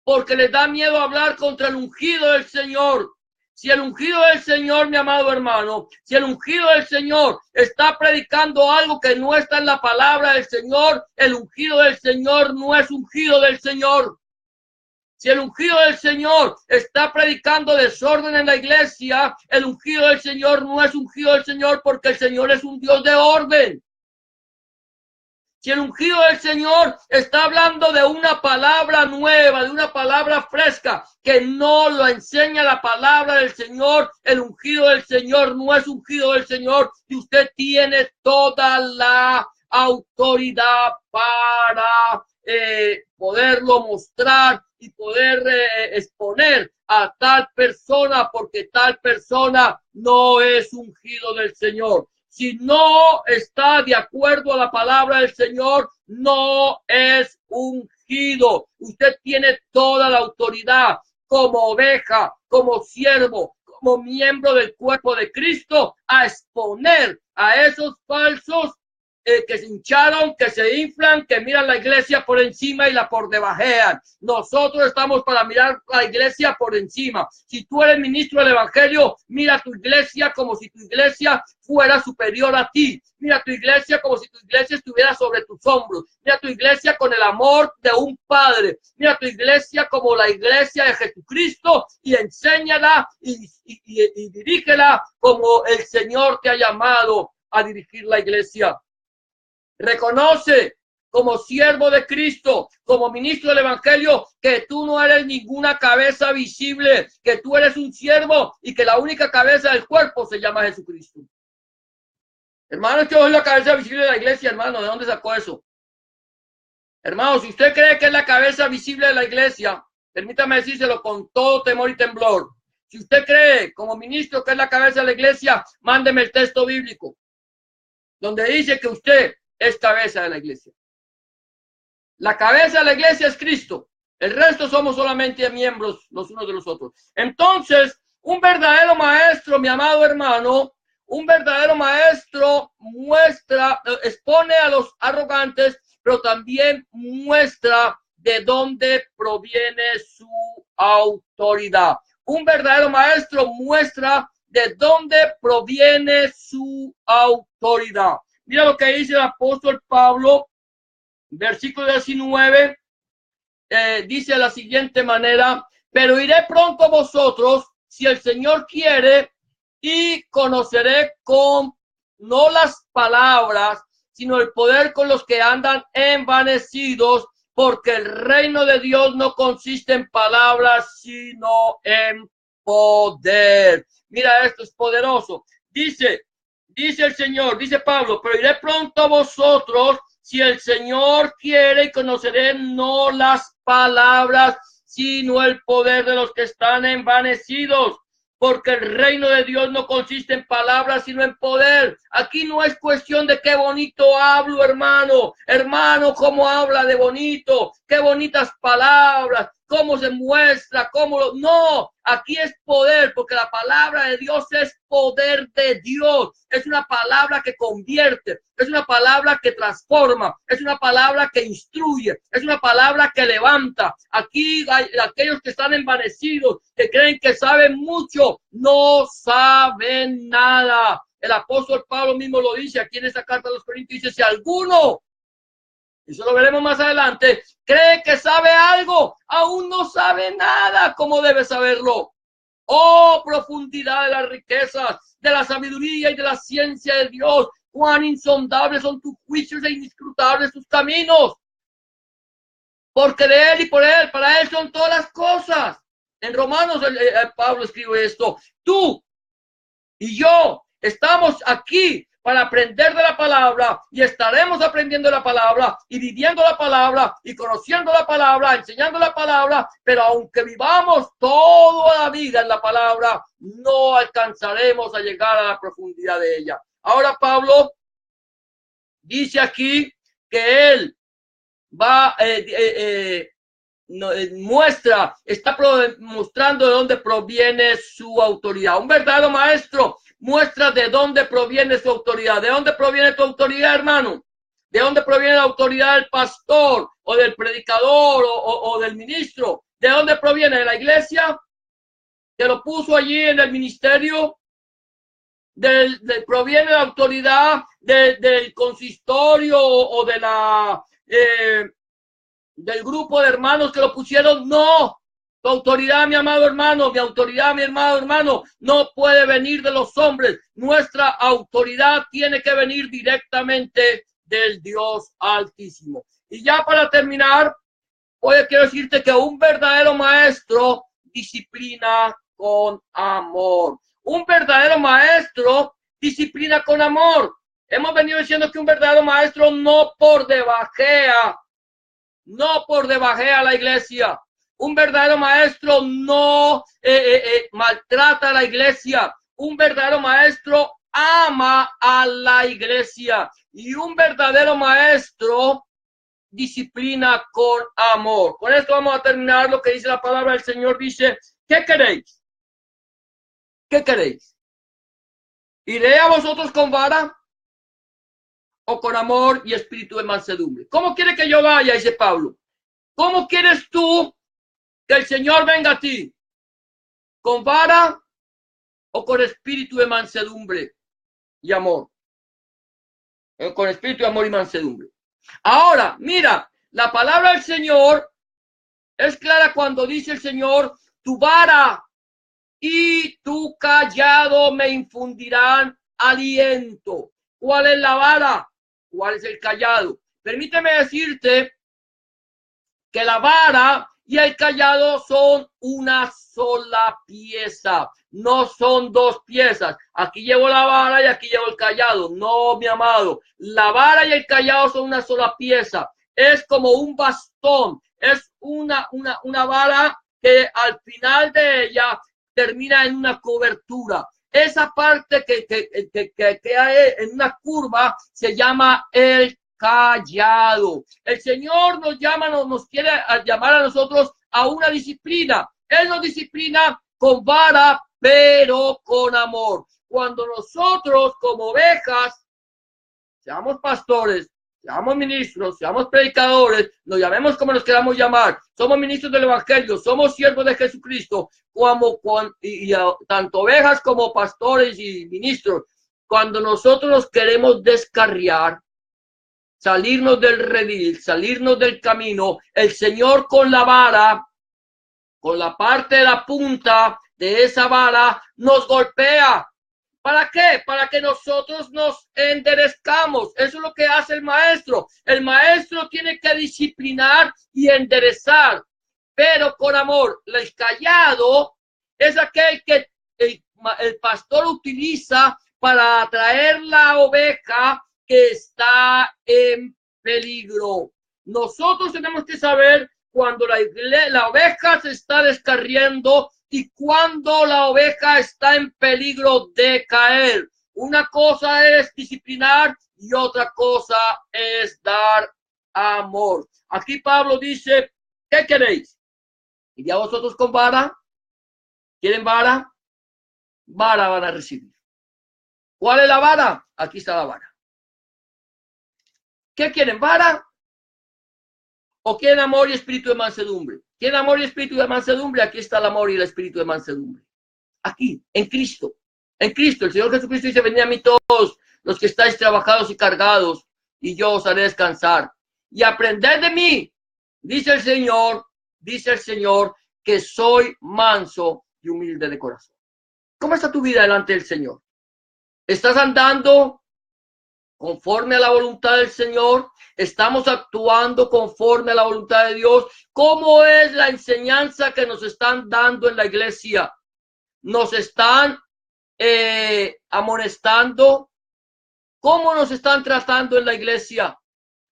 porque les da miedo hablar contra el ungido del Señor. Si el ungido del Señor, mi amado hermano, si el ungido del Señor está predicando algo que no está en la palabra del Señor, el ungido del Señor no es ungido del Señor. Si el ungido del Señor está predicando desorden en la iglesia, el ungido del Señor no es ungido del Señor, porque el Señor es un Dios de orden. Si el ungido del Señor está hablando de una palabra nueva, de una palabra fresca, que no lo enseña la palabra del Señor, el ungido del Señor no es ungido del Señor, y usted tiene toda la autoridad para poderlo mostrar y poder exponer a tal persona, porque tal persona no es ungido del Señor. Si no está de acuerdo a la palabra del Señor, no es ungido. Usted tiene toda la autoridad como oveja, como siervo, como miembro del cuerpo de Cristo, a exponer a esos falsos que se hincharon, que se inflan, que miran la iglesia por encima y la por debajean. Nosotros estamos para mirar la iglesia por encima. Si tú eres ministro del evangelio, mira tu iglesia como si tu iglesia fuera superior a ti. Mira tu iglesia como si tu iglesia estuviera sobre tus hombros. Mira tu iglesia con el amor de un padre. Mira tu iglesia como la iglesia de Jesucristo y enséñala y dirígela como el Señor te ha llamado a dirigir la iglesia. Reconoce como siervo de Cristo, como ministro del evangelio, que tú no eres ninguna cabeza visible, que tú eres un siervo y que la única cabeza del cuerpo se llama Jesucristo. Hermano, yo soy la cabeza visible de la iglesia, hermano. ¿De dónde sacó eso? Hermano, si usted cree que es la cabeza visible de la iglesia, permítame decírselo con todo temor y temblor. Si usted cree como ministro que es la cabeza de la iglesia, mándeme el texto bíblico, donde dice que usted es cabeza de la iglesia. La cabeza de la iglesia es Cristo. El resto somos solamente miembros los unos de los otros. Entonces, un verdadero maestro, mi amado hermano, un verdadero maestro expone a los arrogantes, pero también muestra de dónde proviene su autoridad. Un verdadero maestro muestra de dónde proviene su autoridad. Mira lo que dice el apóstol Pablo, versículo 19, dice de la siguiente manera: pero iré pronto a vosotros, si el Señor quiere, y conoceré con no las palabras, sino el poder con los que andan envanecidos, porque el reino de Dios no consiste en palabras, sino en poder. Mira, esto es poderoso. Dice el Señor, dice Pablo, pero iré pronto a vosotros, si el Señor quiere, y conoceré no las palabras, sino el poder de los que están envanecidos, porque el reino de Dios no consiste en palabras, sino en poder. Aquí no es cuestión de qué bonito hablo, hermano. Hermano, cómo habla de bonito, qué bonitas palabras, cómo se muestra, no, aquí es poder, porque la palabra de Dios es poder de Dios. Es una palabra que convierte, es una palabra que transforma, es una palabra que instruye, es una palabra que levanta. Aquí hay aquellos que están envanecidos, que creen que saben mucho, no saben nada. El apóstol Pablo mismo lo dice aquí en esta carta a los Corintios, dice, si alguno, eso lo veremos más adelante, cree que sabe algo, aún no sabe nada como debe saberlo. Oh, profundidad de las riquezas, de la sabiduría y de la ciencia de Dios. Cuán insondables son tus juicios e inescrutables tus caminos. Porque de Él y por Él, para Él son todas las cosas. En Romanos Pablo escribe esto. Tú y yo estamos aquí para aprender de la palabra y estaremos aprendiendo la palabra y viviendo la palabra y conociendo la palabra, enseñando la palabra, pero aunque vivamos toda la vida en la palabra, no alcanzaremos a llegar a la profundidad de ella. Ahora Pablo dice aquí que él va, está mostrando de dónde proviene su autoridad. Un verdadero maestro muestra de dónde proviene su autoridad. ¿De dónde proviene tu autoridad, hermano? ¿De dónde proviene la autoridad del pastor o del predicador o del ministro? ¿De dónde proviene? ¿De la iglesia? ¿Que lo puso allí en el ministerio? ¿Proviene la autoridad del consistorio o de la... del grupo de hermanos que lo pusieron? No. Tu autoridad, mi amado hermano, mi autoridad, mi hermano, no puede venir de los hombres. Nuestra autoridad tiene que venir directamente del Dios Altísimo. Y ya para terminar, hoy quiero decirte que un verdadero maestro disciplina con amor. Un verdadero maestro disciplina con amor. Hemos venido diciendo que un verdadero maestro no por debajea a la iglesia. Un verdadero maestro no maltrata a la iglesia. Un verdadero maestro ama a la iglesia. Y un verdadero maestro disciplina con amor. Con esto vamos a terminar lo que dice la palabra del Señor. Dice, ¿qué queréis? ¿Qué queréis? ¿Iré a vosotros con vara o con amor y espíritu de mansedumbre? ¿Cómo quiere que yo vaya? Dice Pablo. ¿Cómo quieres tú que el Señor venga a ti? ¿Con vara o con espíritu de mansedumbre y amor? Con espíritu de amor y mansedumbre. Ahora, mira, la palabra del Señor es clara cuando dice el Señor, tu vara y tu callado me infundirán aliento. ¿Cuál es la vara? ¿Cuál es el callado? Permíteme decirte que la vara y el callado son una sola pieza, no son dos piezas. Aquí llevo la vara y aquí llevo el callado. No, mi amado, la vara y el callado son una sola pieza. Es como un bastón, es una vara que al final de ella termina en una cobertura. Esa parte que hay en una curva se llama el callado. El Señor nos llama, nos quiere llamar a nosotros a una disciplina. Él nos disciplina con vara, pero con amor. Cuando nosotros como ovejas, seamos pastores, seamos ministros, seamos predicadores, nos llamemos como nos queramos llamar, somos ministros del Evangelio, somos siervos de Jesucristo, tanto ovejas como pastores y ministros, cuando nosotros nos queremos descarriar, salirnos del redil, salirnos del camino, el Señor con la vara, con la parte de la punta de esa vara, nos golpea. ¿Para qué? Para que nosotros nos enderezcamos. Eso es lo que hace el maestro. El maestro tiene que disciplinar y enderezar, pero con amor. El callado es aquel que el pastor utiliza para atraer la oveja que está en peligro. Nosotros tenemos que saber cuando la oveja se está descarriando y cuando la oveja está en peligro de caer. Una cosa es disciplinar y otra cosa es dar amor. Aquí Pablo dice, ¿qué queréis? Y ya vosotros con vara, ¿quieren vara? Vara van a recibir. ¿Cuál es la vara? Aquí está la vara. ¿Qué quieren? ¿Vara? ¿O quieren amor y espíritu de mansedumbre? ¿Quieren amor y espíritu de mansedumbre? Aquí está el amor y el espíritu de mansedumbre. Aquí, en Cristo. En Cristo, el Señor Jesucristo dice, venid a mí todos los que estáis trabajados y cargados, y yo os haré descansar. Y aprended de mí, dice el Señor, que soy manso y humilde de corazón. ¿Cómo está tu vida delante del Señor? ¿Estás andando conforme a la voluntad del Señor? ¿Estamos actuando conforme a la voluntad de Dios? ¿Cómo es la enseñanza que nos están dando en la iglesia? ¿Nos están amonestando? ¿Cómo nos están tratando en la iglesia?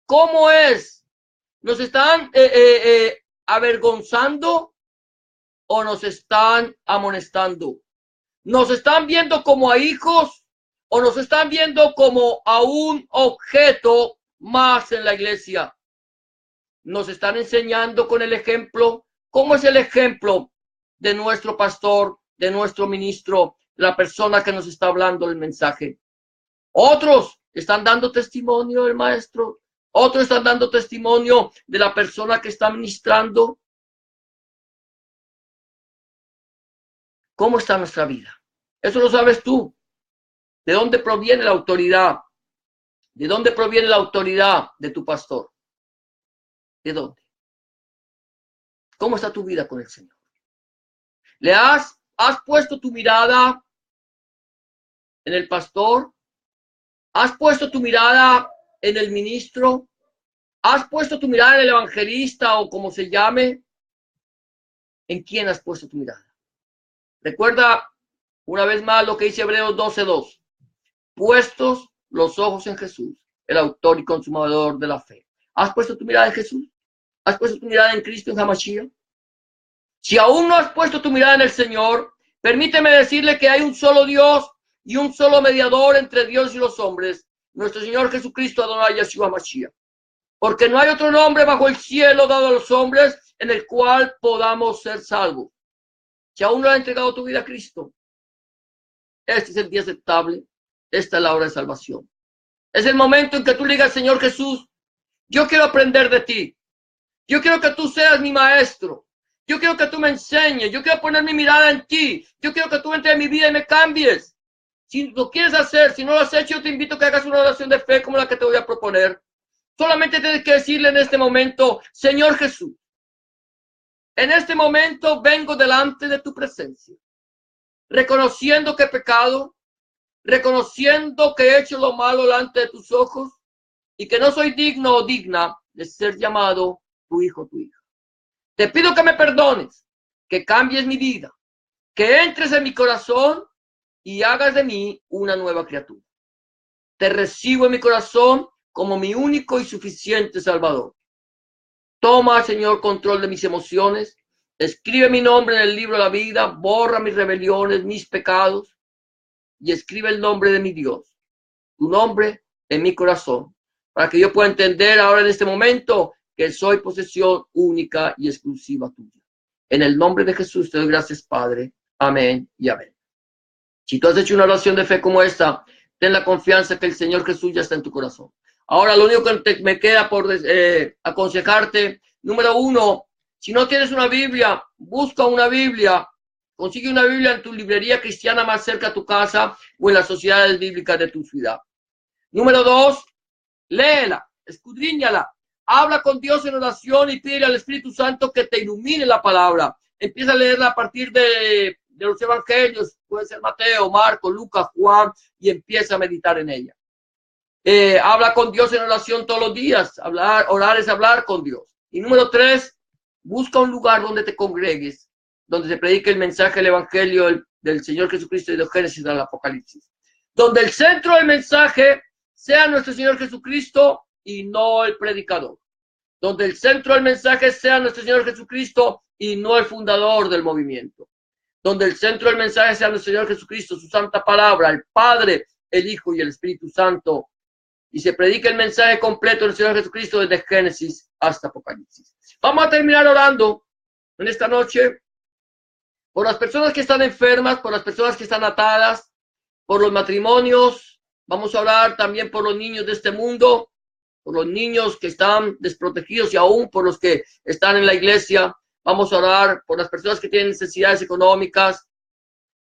¿Cómo es? ¿Nos están avergonzando o nos están amonestando? ¿Nos están viendo como a hijos o nos están viendo como a un objeto más en la iglesia? Nos están enseñando con el ejemplo. ¿Cómo es el ejemplo de nuestro pastor, de nuestro ministro, la persona que nos está hablando el mensaje? Otros están dando testimonio del maestro. Otros están dando testimonio de la persona que está ministrando. ¿Cómo está nuestra vida? Eso lo sabes tú. ¿De dónde proviene la autoridad? ¿De dónde proviene la autoridad de tu pastor? ¿De dónde? ¿Cómo está tu vida con el Señor? ¿Le has puesto tu mirada en el pastor? ¿Has puesto tu mirada en el ministro? ¿Has puesto tu mirada en el evangelista o como se llame? ¿En quién has puesto tu mirada? Recuerda una vez más lo que dice Hebreos 12:2. Puestos los ojos en Jesús, el autor y consumador de la fe. ¿Has puesto tu mirada en Jesús? ¿Has puesto tu mirada en Cristo, en Hamashiach? Si aún no has puesto tu mirada en el Señor, permíteme decirle que hay un solo Dios y un solo mediador entre Dios y los hombres, nuestro Señor Jesucristo, Adonai Yeshua Mashiach. Porque no hay otro nombre bajo el cielo dado a los hombres en el cual podamos ser salvos. Si aún no has entregado tu vida a Cristo, este es el día aceptable, esta es la hora de salvación. Es el momento en que tú le digas, Señor Jesús, yo quiero aprender de ti. Yo quiero que tú seas mi maestro. Yo quiero que tú me enseñes. Yo quiero poner mi mirada en ti. Yo quiero que tú entres en mi vida y me cambies. Si lo quieres hacer, si no lo has hecho, yo te invito a que hagas una oración de fe como la que te voy a proponer. Solamente tienes que decirle en este momento, Señor Jesús, en este momento vengo delante de tu presencia, reconociendo que he pecado, reconociendo que he hecho lo malo delante de tus ojos y que no soy digno o digna de ser llamado tu hijo, tu hija. Te pido que me perdones, que cambies mi vida, que entres en mi corazón y hagas de mí una nueva criatura. Te recibo en mi corazón como mi único y suficiente Salvador. Toma, Señor, control de mis emociones. Escribe mi nombre en el libro de la vida. Borra mis rebeliones, mis pecados. Y escribe el nombre de mi Dios, tu nombre en mi corazón, para que yo pueda entender ahora en este momento que soy posesión única y exclusiva tuya. En el nombre de Jesús te doy gracias, Padre. Amén y amén. Si tú has hecho una oración de fe como esta, ten la confianza que el Señor Jesús ya está en tu corazón. Ahora, lo único que me queda por aconsejarte, número 1, si no tienes una Biblia, busca una Biblia. Consigue una Biblia en tu librería cristiana más cerca a tu casa o en las sociedades bíblicas de tu ciudad. Número 2, léela, escudriñala. Habla con Dios en oración y pide al Espíritu Santo que te ilumine la palabra. Empieza a leerla a partir de los evangelios, puede ser Mateo, Marcos, Lucas, Juan, y empieza a meditar en ella. Habla con Dios en oración todos los días. Orar es hablar con Dios. Y número 3, busca un lugar donde te congregues, donde se predique el mensaje del evangelio del Señor Jesucristo y de Génesis al Apocalipsis. Donde el centro del mensaje sea nuestro Señor Jesucristo y no el predicador. Donde el centro del mensaje sea nuestro Señor Jesucristo y no el fundador del movimiento. Donde el centro del mensaje sea nuestro Señor Jesucristo, su santa palabra, el Padre, el Hijo y el Espíritu Santo. Y se predica el mensaje completo del Señor Jesucristo desde Génesis hasta Apocalipsis. Vamos a terminar orando. en esta noche por las personas que están enfermas, por las personas que están atadas, por los matrimonios. Vamos a orar también por los niños de este mundo, por los niños que están desprotegidos y aún por los que están en la iglesia. Vamos a orar por las personas que tienen necesidades económicas,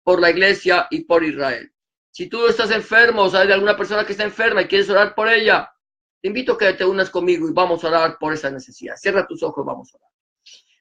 por la iglesia y por Israel. Si tú estás enfermo o sabes de alguna persona que está enferma y quieres orar por ella, te invito a que te unas conmigo y vamos a orar por esa necesidad. Cierra tus ojos, vamos a orar.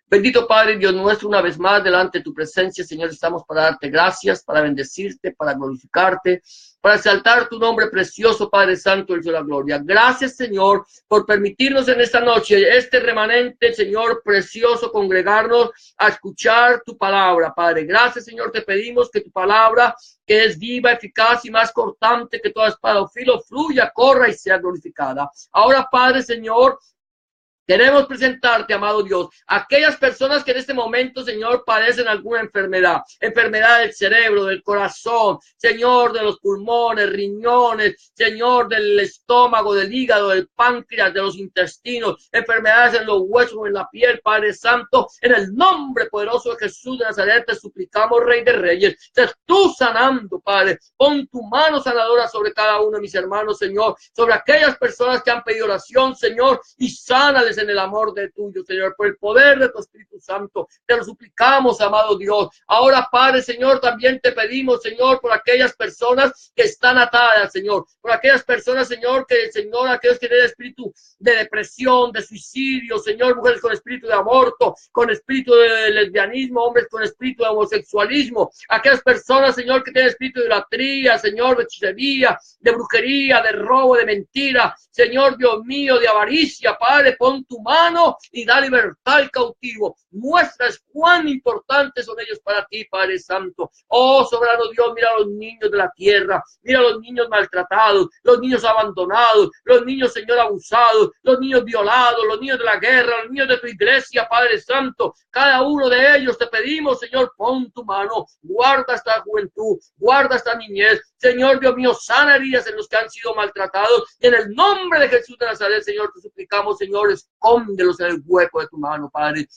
Bendito Padre, Dios nuestro, una vez más delante de tu presencia, Señor, estamos para darte gracias, para bendecirte, para glorificarte, para exaltar tu nombre precioso, Padre Santo, el Dios de la gloria. Gracias, Señor, por permitirnos en esta noche, este remanente, Señor, precioso, congregarnos a escuchar tu palabra, Padre. Gracias, Señor, te pedimos que tu palabra, que es viva, eficaz y más cortante que toda espada o filo, fluya, corra y sea glorificada. Ahora, Padre, Señor, queremos presentarte, amado Dios, a aquellas personas que en este momento, Señor, padecen alguna enfermedad del cerebro, del corazón, Señor, de los pulmones, riñones, Señor, del estómago, del hígado, del páncreas, de los intestinos, enfermedades en los huesos, en la piel, Padre Santo, en el nombre poderoso de Jesús de Nazaret, te suplicamos, Rey de Reyes, estés tú sanando, Padre, pon tu mano sanadora sobre cada uno de mis hermanos, Señor, sobre aquellas personas que han pedido oración, Señor, y sánales en el amor de tuyo, Señor, por el poder de tu Espíritu Santo. Te lo suplicamos, amado Dios. Ahora, Padre, Señor, también te pedimos, Señor, por aquellas personas que están atadas, Señor, por aquellas personas, Señor, aquellos que tienen espíritu de depresión, de suicidio, Señor, mujeres con espíritu de aborto, con espíritu de lesbianismo, hombres con espíritu de homosexualismo, aquellas personas, Señor, que tienen espíritu de idolatría, Señor, de hechicería, de brujería, de robo, de mentira, Señor, Dios mío, de avaricia, Padre, pon tu mano y da libertad al cautivo. Muestras cuán importantes son ellos para ti, Padre Santo. Oh, soberano Dios, mira a los niños de la tierra, mira a los niños maltratados, los niños abandonados, los niños, Señor, abusados, los niños violados, los niños de la guerra, los niños de tu iglesia, Padre Santo. Cada uno de ellos te pedimos, Señor, pon tu mano, guarda esta juventud, guarda esta niñez. Señor, Dios mío, sana heridas en los que han sido maltratados. Y en el nombre de Jesús de Nazaret, Señor, te suplicamos, Señor, escóndelos en el hueco de tu mano, Padre.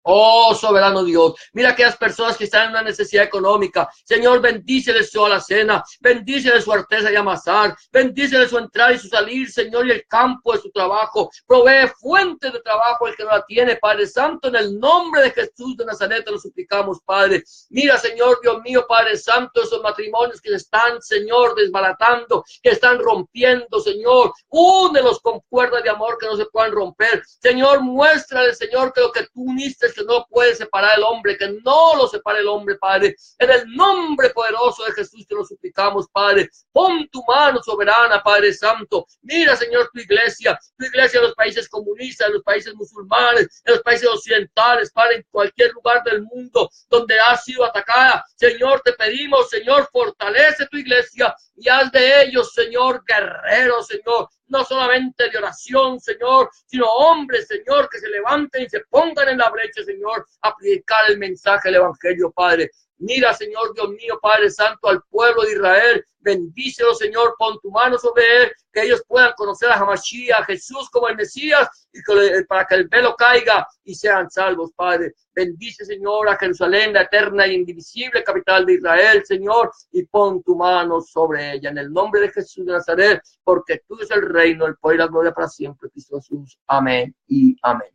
Oh, soberano Dios, mira aquellas personas que están en una necesidad económica. Señor, bendíceles su alacena, bendíceles su artesa y amasar, bendíceles su entrar y su salir, Señor, y el campo de su trabajo. Provee fuentes de trabajo el que no la tiene, Padre Santo, en el nombre de Jesús de Nazaret te lo suplicamos, Padre. Mira, Señor, Dios mío, Padre Santo, esos matrimonios que se están, Señor, desbaratando, que están rompiendo, Señor, únelos con cuerdas de amor que no se puedan romper. Señor, muéstrale, Señor, que lo que tú uniste, que no puede separar el hombre, que no lo separe el hombre, Padre. En el nombre poderoso de Jesús te lo suplicamos, Padre. Pon tu mano soberana, Padre Santo. Mira, Señor, tu iglesia en los países comunistas, en los países musulmanes, en los países occidentales, Padre, en cualquier lugar del mundo donde ha sido atacada. Señor, te pedimos, Señor, fortalece tu iglesia y haz de ellos, Señor, guerreros, Señor, no solamente de oración, Señor, sino hombres, Señor, que se levanten y se pongan en la brecha, Señor, a predicar el mensaje del Evangelio, Padre. Mira, Señor, Dios mío, Padre Santo, al pueblo de Israel, bendícelo, Señor, pon tu mano sobre él, que ellos puedan conocer a Hamashiach, a Jesús como el Mesías, y para que el velo caiga y sean salvos, Padre. Bendice, Señor, a Jerusalén, la eterna e indivisible capital de Israel, Señor, y pon tu mano sobre ella, en el nombre de Jesús de Nazaret, porque tú eres el reino, el poder y la gloria para siempre, Cristo Jesús. Amén y amén.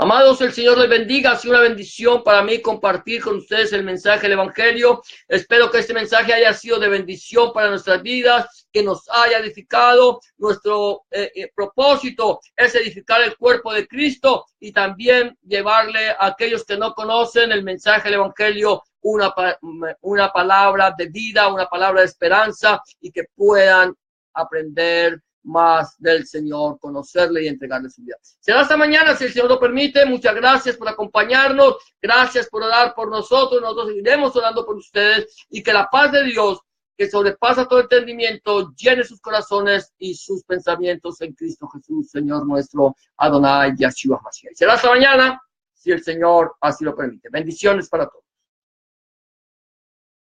Amados, el Señor les bendiga. Ha sido una bendición para mí compartir con ustedes el mensaje del Evangelio. Espero que este mensaje haya sido de bendición para nuestras vidas, que nos haya edificado. Nuestro propósito es edificar el cuerpo de Cristo y también llevarle a aquellos que no conocen el mensaje del Evangelio una palabra de vida, una palabra de esperanza y que puedan aprender más del Señor, conocerle y entregarle su vida. Será hasta mañana, si el Señor lo permite. Muchas gracias por acompañarnos, gracias por orar por nosotros. Nosotros seguiremos orando por ustedes y que la paz de Dios, que sobrepasa todo entendimiento, llene sus corazones y sus pensamientos en Cristo Jesús, Señor nuestro, Adonai Yahshua Mashiach. Será hasta mañana, si el Señor así lo permite. Bendiciones para todos.